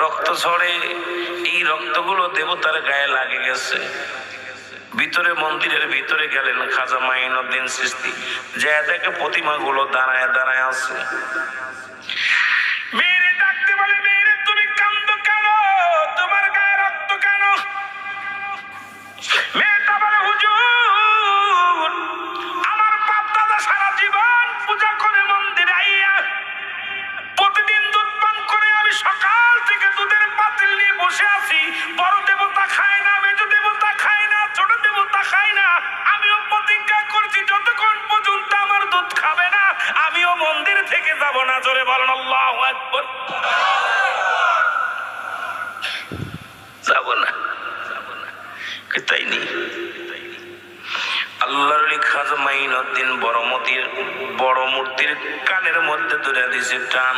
রক্ত ঝরে, এই রক্তগুলো দেবতার গায়ে লাগে গেছে। ভিতরে মন্দিরের ভিতরে গেলেন খাজা মাইনুদ্দিন চিশতি, যে দেখে প্রতিমাগুলো দাঁড়ায় দাঁড়ায় আছে। মেয়েরে ডাকতে বলে, মেয়েরে তুমি কান্দো কেন, তোমার গায়ে রক্ত কেন? মেয়েটা বলে, হুজুর আমার বাপ দাদা সারা জীবন পূজা করে মন্দিরে আইয়া প্রতিদিন দুধ পান করে আমি সকাল থেকে দুধের পাতিল নিয়ে বসে আছি। বড় দেবতা খায় না, মেজ দেবতা খায় না, ছোট দেবতা খায় না। আমিও প্রতিজ্ঞা করছি যতক্ষণ পর্যন্ত আমার দুধ খাবে না আমিও মন্দির থেকে যাব না। জোরে বলেন আল্লাহু আকবার। যাব না, তাই নি আল্লাহর খাজা মাইনুদ্দিন বড় মূর্তির কানের মধ্যে ধরে দিয়েছে টান।